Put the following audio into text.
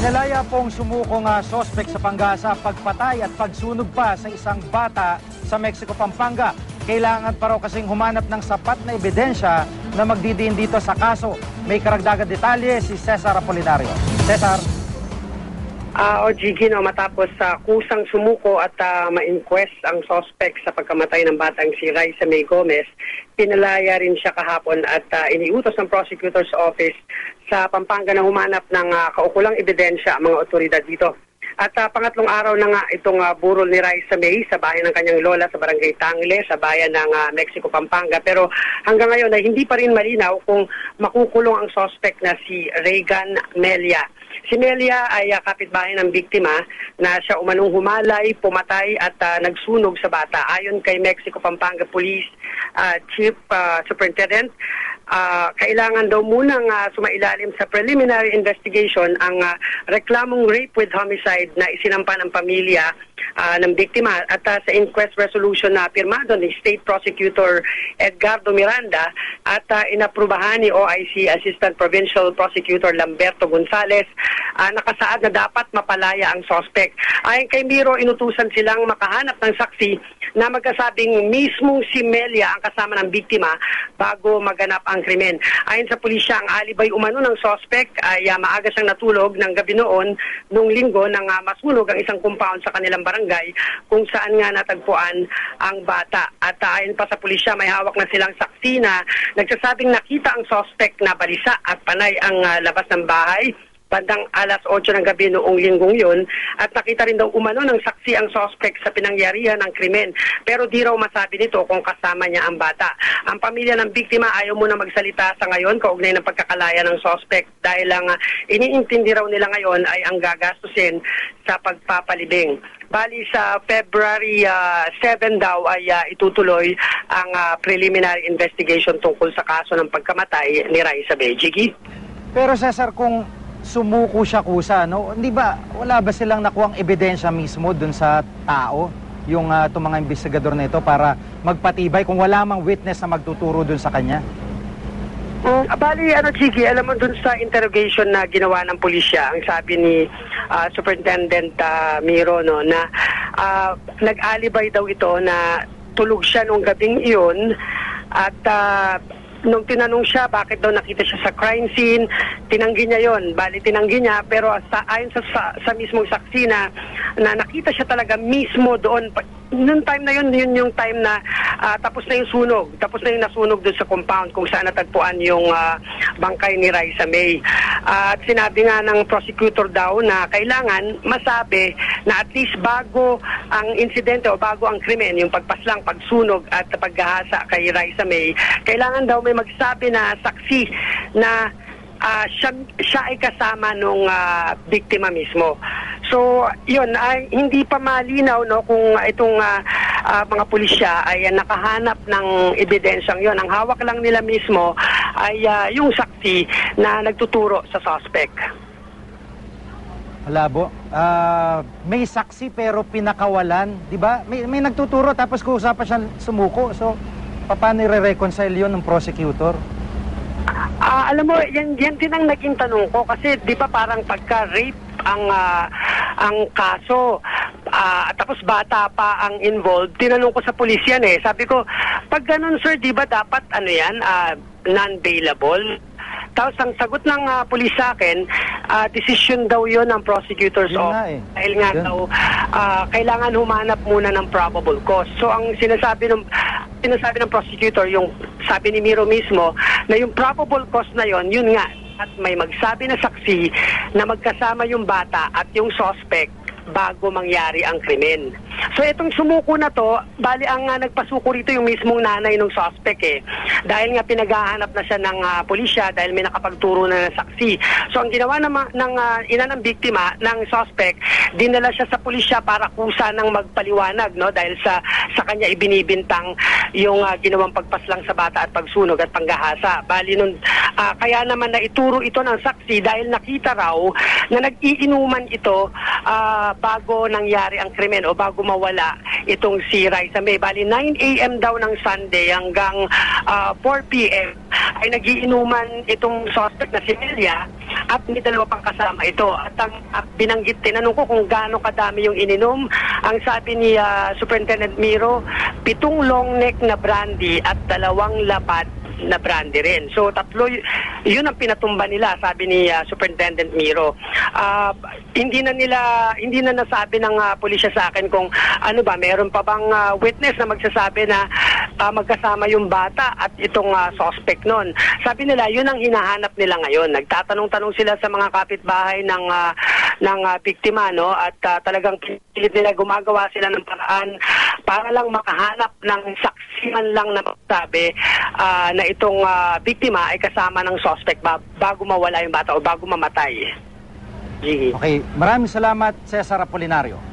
Pinalaya pong sumukong sospek sa panggasa, pagpatay at pagsunog pa sa isang bata sa Mexico, Pampanga. Kailangan pa raw kasing humanap ng sapat na ebidensya na magdidiin dito sa kaso. May karagdagan detalye si Cesar Apolinario. Cesar? Gigi, matapos kusang sumuko at ma-inquest ang suspect sa pagkamatay ng batang si Raisa May Gomez, pinalaya rin siya kahapon at iniutos ng prosecutor's office sa Pampanga na humanap ng kaukulang ebidensya ang mga otoridad dito. At pangatlong araw na nga itong burol ni Raisa May sa bahay ng kanyang lola sa Barangay Tangle sa bayan ng Mexico, Pampanga. Pero hanggang ngayon ay hindi pa rin malinaw kung makukulong ang suspect na si Regan Melia. Si Melia ay kapitbahay ng biktima na siya umanong humalay, pumatay at nagsunog sa bata. Ayon kay Mexico Pampanga Police Chief Superintendent, kailangan daw munang sumailalim sa preliminary investigation ang reklamong rape with homicide na isinampa ng pamilya ng biktima at sa inquest resolution na pirmado ni State Prosecutor Edgardo Miranda at inaprubahan ni OIC Assistant Provincial Prosecutor Lamberto Gonzales, nakasaad na dapat mapalaya ang suspect. Ayon kay Miro, inutusan silang makahanap ng saksi na magkasabing mismong si Melia ang kasama ng biktima bago maganap ang krimen. Ayon sa pulisya, ang alibay umano ng suspect ay maaga siyang natulog ng gabi noon nung linggo nang masunog ang isang compound sa kanilang barangay kung saan nga natagpuan ang bata. At ayon pa sa pulisya, may hawak na silang saksi na nagsasabing nakita ang suspect na balisa at panay ang labas ng bahay bandang alas 8 ng gabi noong linggong yun, at nakita rin daw umano ng saksi ang suspect sa pinangyarihan ng krimen. Pero di raw masabi nito kung kasama niya ang bata. Ang pamilya ng biktima ayaw muna magsalita sa ngayon kaugnay ng pagkakalaya ng suspect dahil lang iniintindi raw nila ngayon ay ang gagastusin sa pagpapalibing. Bali sa February 7 daw ay itutuloy ang preliminary investigation tungkol sa kaso ng pagkamatay ni Raisa May. Jiggy? Pero Cesar, kung sumuko siya kusa, no? Hindi ba, wala ba silang nakuhang ebidensya mismo dun sa tao, yung itong mga investigador na ito, para magpatibay kung wala mang witness na magtuturo dun sa kanya? Bali, Chigi, alam mo dun sa interrogation na ginawa ng pulisya, ang sabi ni Superintendent Miro, no, na nag-alibay daw ito na tulog siya nung gabing iyon at nung tinanong siya bakit daw nakita siya sa crime scene, tinanggi niya yon. Bali, tinanggi niya, pero ayon sa mismong saksi na nakita siya talaga mismo doon. Noong time na yun yung time na tapos na yung sunog. Tapos na yung nasunog doon sa compound kung saan natagpuan yung bangkay ni Raisa May. At sinabi nga ng prosecutor daw na kailangan masabi na at least bago ang insidente o bago ang krimen, yung pagpaslang, pagsunog at paghahasa kay Raisa May, kailangan daw may magsabi na saksi na siya ay kasama nung biktima mismo. So, yun, hindi pa malinaw, no, kung itong mga pulisya ay nakahanap ng ebidensyang yon. Ang hawak lang nila mismo ay yung saksi na nagtuturo sa suspect. Malabo. May saksi pero pinakawalan, di ba? May nagtuturo tapos kuusapan siya sumuko. So, paano i-reconcile yun ng prosecutor? Alam mo, yan din ang naging tanong ko kasi di ba parang pagka-rape ang kaso, tapos bata pa ang involved, tinanong ko sa pulis yan eh. Sabi ko, pag ganun sir, di ba dapat non-bailable? Tapos ang sagot ng pulis sa akin, decision daw yon ng prosecutor's office. Dahil nga daw, kailangan humanap muna ng probable cause. So ang sinasabi ng prosecutor, yung sabi ni Miro mismo, na yung probable cause na yon, yun nga, at may magsabi na saksi na magkasama yung bata at yung suspect bago mangyari ang krimen. So itong sumuko na to, bali ang nagpasuko rito yung mismong nanay ng suspect eh. Dahil nga pinaghahanap na siya ng pulisya dahil may nakapagturo na ng saksi. So ang ginawa ng ina ng biktima, ng suspect, dinala siya sa pulisya para kusa ng magpaliwanag, no, dahil sa kanya ibinibintang yung ginawang pagpaslang sa bata at pagsunog at panggahasa. Bali nun, kaya naman na ituro ito ng saksi dahil nakita raw na nag-iinuman ito bago nangyari ang krimen o bago mawala itong si Raisa May. Bali 9 a.m. daw ng Sunday hanggang 4 p.m. ay nagiinuman itong suspect na si Melia at may dalawa pang kasama ito. At ang binanggit, tinanong ko kung gaano kadami yung ininom. Ang sabi ni Superintendent Miro, 7 long neck na brandy at 2 lapad na brandy rin. So tatlo, yun ang pinatumba nila, sabi ni Superintendent Miro. Hindi na nasabi ng pulisya sa akin kung ano ba, meron pa bang witness na magsasabi na magkasama yung bata at itong suspect nun. Sabi nila, yun ang hinahanap nila ngayon. Nagtatanong-tanong sila sa mga kapitbahay ng biktima, no? At talagang pilit nila, gumagawa sila ng paraan para lang makahanap ng saksiman lang na magsabi na itong biktima ay kasama ng suspect bago mawala yung bata o bago mamatay. Okay, maraming salamat, Cesar Apolinario.